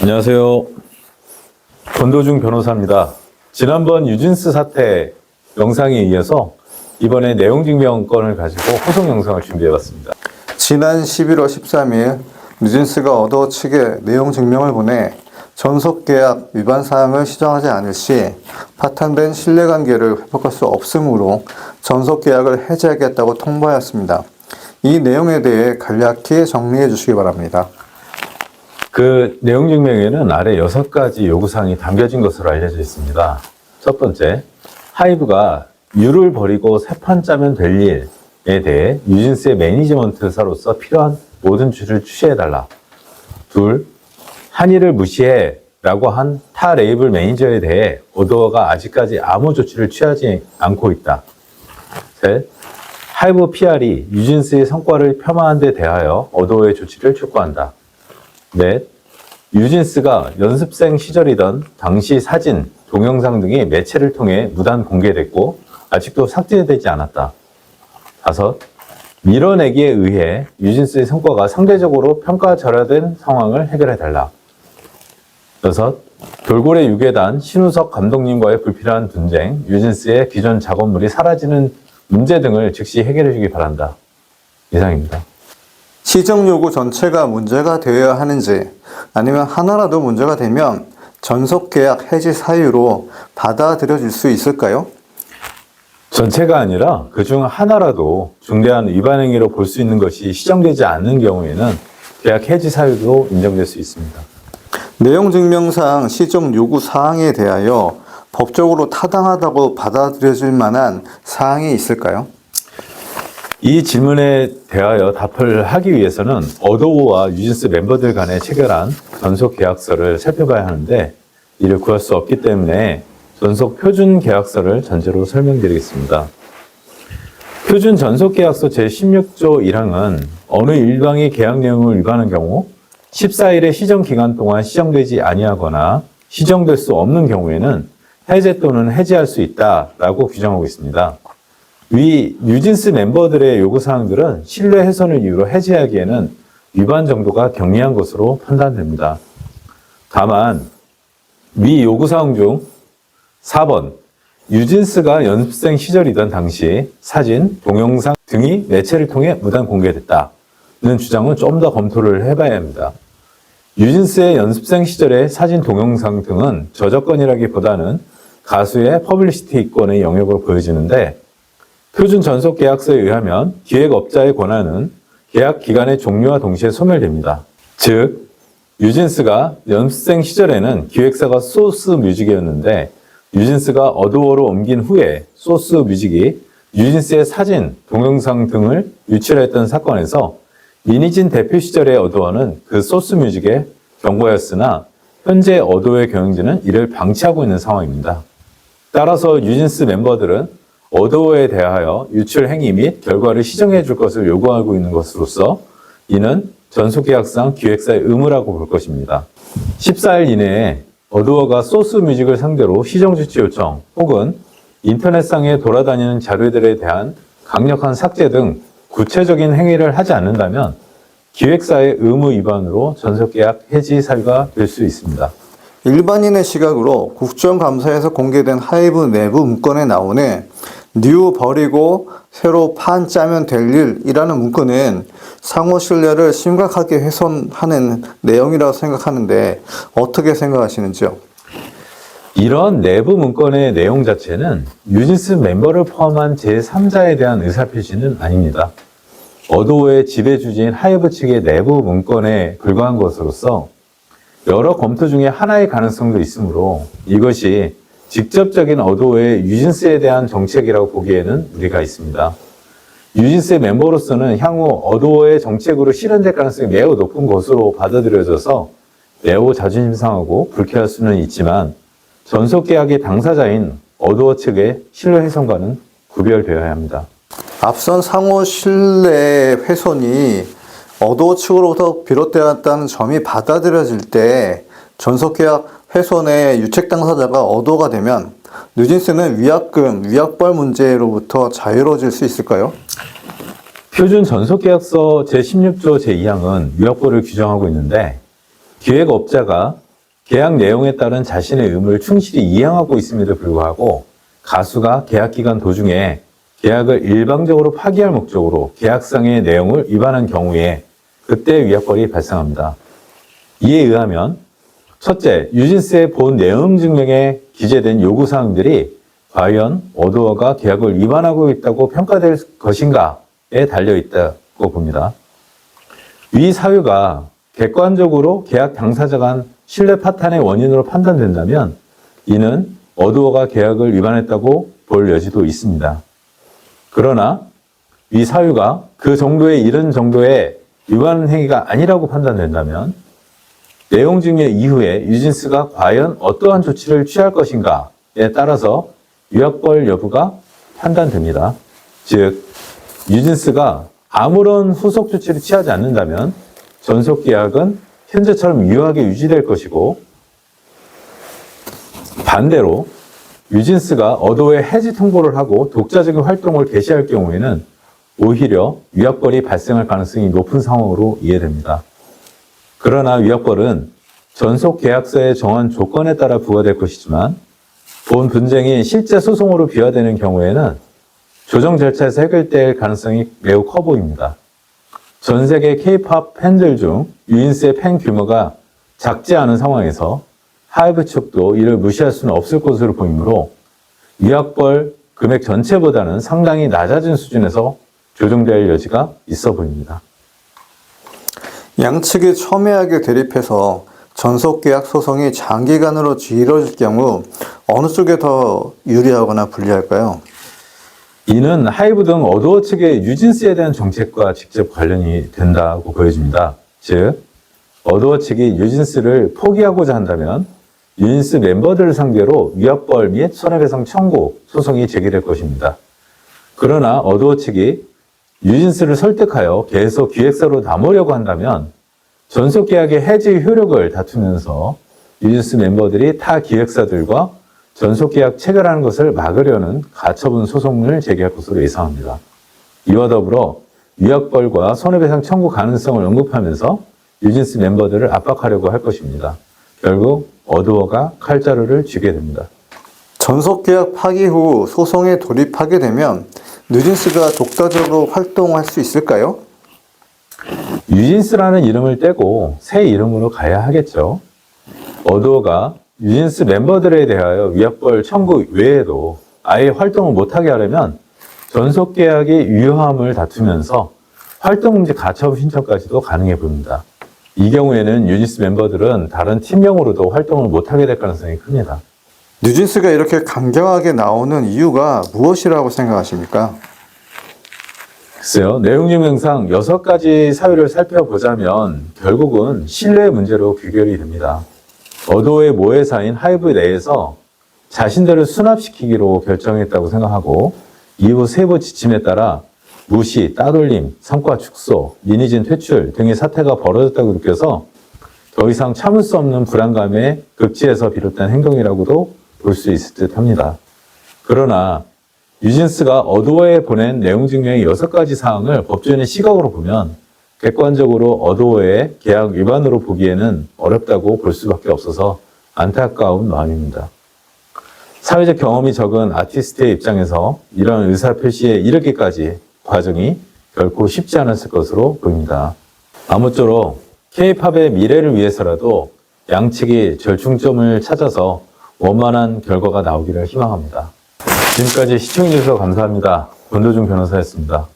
안녕하세요. 권도중 변호사입니다. 지난번 유진스 사태 영상에 이어서 이번에 내용증명 건을 가지고 호송 영상을 준비해봤습니다. 지난 11월 13일 유진스가 어도어 측에 내용 증명을 보내 전속계약 위반 사항을 시정하지 않을 시 파탄된 신뢰관계를 회복할 수 없으므로 전속계약을 해지하겠다고 통보하였습니다. 이 내용에 대해 간략히 정리해 주시기 바랍니다. 그 내용증명에는 아래 6가지 요구사항이 담겨진 것으로 알려져 있습니다. 첫 번째, 하이브가 유를 버리고 새 판 짜면 될 일에 대해 유진스의 매니지먼트사로서 필요한 모든 조치를 취해달라. 둘, 한이를 무시해 라고 한 타 레이블 매니저에 대해 어도어가 아직까지 아무 조치를 취하지 않고 있다. 셋, 하이브 PR이 유진스의 성과를 폄하한 데 대하여 어도어의 조치를 촉구한다. 넷, 유진스가 연습생 시절이던 당시 사진, 동영상 등이 매체를 통해 무단 공개됐고 아직도 삭제되지 않았다. 다섯, 밀어내기에 의해 유진스의 성과가 상대적으로 평가절하된 상황을 해결해달라. 여섯, 돌고래 유괴단 신우석 감독님과의 불필요한 분쟁, 유진스의 기존 작업물이 사라지는 문제 등을 즉시 해결해주기 바란다. 이상입니다. 시정 요구 전체가 문제가 되어야 하는지 아니면 하나라도 문제가 되면 전속계약 해지 사유로 받아들여질 수 있을까요? 전체가 아니라 그중 하나라도 중대한 위반 행위로 볼 수 있는 것이 시정되지 않는 경우에는 계약 해지 사유도 인정될 수 있습니다. 내용증명상 시정 요구 사항에 대하여 법적으로 타당하다고 받아들여질 만한 사항이 있을까요? 이 질문에 대하여 답을 하기 위해서는 어도어와 유진스 멤버들 간에 체결한 전속 계약서를 살펴봐야 하는데 이를 구할 수 없기 때문에 전속 표준 계약서를 전제로 설명드리겠습니다. 표준 전속 계약서 제16조 1항은 어느 일방이 계약 내용을 위반한 경우 14일의 시정 기간 동안 시정되지 아니하거나 시정될 수 없는 경우에는 해제 또는 해지할 수 있다라고 규정하고 있습니다. 위 유진스 멤버들의 요구사항들은 신뢰 훼손을 이유로 해지하기에는 위반 정도가 경미한 것으로 판단됩니다. 다만 위 요구사항 중 4번 유진스가 연습생 시절이던 당시 사진, 동영상 등이 매체를 통해 무단 공개됐다는 주장은 좀 더 검토를 해봐야 합니다. 유진스의 연습생 시절의 사진, 동영상 등은 저작권이라기보다는 가수의 퍼블리시티권의 영역으로 보여지는데 표준 전속 계약서에 의하면 기획업자의 권한은 계약 기간의 종료와 동시에 소멸됩니다. 즉, 유진스가 연습생 시절에는 기획사가 소스 뮤직이었는데 유진스가 어도어로 옮긴 후에 소스 뮤직이 유진스의 사진, 동영상 등을 유출했던 사건에서 이니진 대표 시절의 어도어는 그 소스 뮤직의 경고였으나 현재 어도어의 경영진은 이를 방치하고 있는 상황입니다. 따라서 유진스 멤버들은 어도어에 대하여 유출 행위 및 결과를 시정해 줄 것을 요구하고 있는 것으로서 이는 전속계약상 기획사의 의무라고 볼 것입니다. 14일 이내에 어도어가 소스 뮤직을 상대로 시정조치 요청 혹은 인터넷상에 돌아다니는 자료들에 대한 강력한 삭제 등 구체적인 행위를 하지 않는다면 기획사의 의무 위반으로 전속계약 해지 사유가 될 수 있습니다. 일반인의 시각으로 국정감사에서 공개된 하이브 내부 문건에 나오는 뉴 버리고 새로 판 짜면 될 일이라는 문건은 상호 신뢰를 심각하게 훼손하는 내용이라고 생각하는데 어떻게 생각하시는지요? 이런 내부 문건의 내용 자체는 유진스 멤버를 포함한 제3자에 대한 의사표시는 아닙니다. 어도어의 지배주지인 하이브 측의 내부 문건에 불과한 것으로서 여러 검토 중에 하나의 가능성도 있으므로 이것이 직접적인 어도어의 유진스에 대한 정책이라고 보기에는 무리가 있습니다. 유진스의 멤버로서는 향후 어도어의 정책으로 실현될 가능성이 매우 높은 것으로 받아들여져서 매우 자존심 상하고 불쾌할 수는 있지만 전속계약의 당사자인 어도어 측의 신뢰 훼손과는 구별되어야 합니다. 앞선 상호 신뢰 훼손이 어도어 측으로부터 비롯되었다는 점이 받아들여질 때 전속계약 훼손의 유책 당사자가 어도어가 되면 뉴진스는 위약금, 위약벌 문제로부터 자유로워질 수 있을까요? 표준 전속계약서 제16조 제2항은 위약벌을 규정하고 있는데 기획업자가 계약 내용에 따른 자신의 의무를 충실히 이행하고 있음에도 불구하고 가수가 계약 기간 도중에 계약을 일방적으로 파기할 목적으로 계약상의 내용을 위반한 경우에 그때 위약벌이 발생합니다. 이에 의하면 첫째, 뉴진스의 본 내용 증명에 기재된 요구사항들이 과연 어도어가 계약을 위반하고 있다고 평가될 것인가에 달려있다고 봅니다. 위 사유가 객관적으로 계약 당사자 간 신뢰 파탄의 원인으로 판단된다면 이는 어도어가 계약을 위반했다고 볼 여지도 있습니다. 그러나 위 사유가 그 정도에 이른 정도의 위반 행위가 아니라고 판단된다면 내용 증명 이후에 뉴진스가 과연 어떠한 조치를 취할 것인가에 따라서 위약벌 여부가 판단됩니다. 즉, 뉴진스가 아무런 후속 조치를 취하지 않는다면 전속 계약은 현재처럼 유효하게 유지될 것이고 반대로 뉴진스가 어도어에 해지 통보를 하고 독자적인 활동을 개시할 경우에는 오히려 위약벌이 발생할 가능성이 높은 상황으로 이해됩니다. 그러나 위약벌은 전속 계약서에 정한 조건에 따라 부과될 것이지만 본 분쟁이 실제 소송으로 비화되는 경우에는 조정 절차에서 해결될 가능성이 매우 커 보입니다. 전 세계 K-POP 팬들 중 뉴진스의 팬 규모가 작지 않은 상황에서 하이브 측도 이를 무시할 수는 없을 것으로 보이므로 위약벌 금액 전체보다는 상당히 낮아진 수준에서 조정될 여지가 있어 보입니다. 양측이 첨예하게 대립해서 전속계약 소송이 장기간으로 이뤄질 경우 어느 쪽에 더 유리하거나 불리할까요? 이는 하이브 등 어도어 측의 뉴진스에 대한 정책과 직접 관련이 된다고 보여집니다. 즉, 어도어 측이 뉴진스를 포기하고자 한다면 뉴진스 멤버들을 상대로 위약벌 및 손해배상 청구 소송이 제기될 것입니다. 그러나 어도어 측이 뉴진스를 설득하여 계속 기획사로 남으려고 한다면 전속계약의 해지 효력을 다투면서 뉴진스 멤버들이 타 기획사들과 전속계약 체결하는 것을 막으려는 가처분 소송을 제기할 것으로 예상합니다. 이와 더불어 위약벌과 손해배상 청구 가능성을 언급하면서 뉴진스 멤버들을 압박하려고 할 것입니다. 결국 어도어가 칼자루를 쥐게 됩니다. 전속계약 파기 후 소송에 돌입하게 되면 뉴진스가 독자적으로 활동할 수 있을까요? 뉴진스라는 이름을 떼고 새 이름으로 가야 하겠죠. 어도어가 뉴진스 멤버들에 대하여 위약벌 청구 외에도 아예 활동을 못하게 하려면 전속계약이 유효함을 다투면서 활동금지 가처분 신청까지도 가능해 보입니다. 이 경우에는 뉴진스 멤버들은 다른 팀명으로도 활동을 못하게 될 가능성이 큽니다. 뉴진스가 이렇게 강경하게 나오는 이유가 무엇이라고 생각하십니까? 글쎄요, 내용 증명상 6가지 사유를 살펴보자면 결국은 신뢰 문제로 귀결이 됩니다. 어도어의 모회사인 하이브 내에서 자신들을 수납시키기로 결정했다고 생각하고 이후 세부 지침에 따라 무시, 따돌림, 성과 축소, 리니진 퇴출 등의 사태가 벌어졌다고 느껴서 더 이상 참을 수 없는 불안감에 극치에서 비롯된 행동이라고도 볼 수 있을 듯 합니다. 그러나 뉴진스가 어도어에 보낸 내용 증명의 6가지 사항을 법조인의 시각으로 보면 객관적으로 어도어의 계약 위반으로 보기에는 어렵다고 볼 수밖에 없어서 안타까운 마음입니다. 사회적 경험이 적은 아티스트의 입장에서 이런 의사표시에 이르기까지 과정이 결코 쉽지 않았을 것으로 보입니다. 아무쪼록 K-팝의 미래를 위해서라도 양측이 절충점을 찾아서 원만한 결과가 나오기를 희망합니다. 지금까지 시청해주셔서 감사합니다. 권도중 변호사였습니다.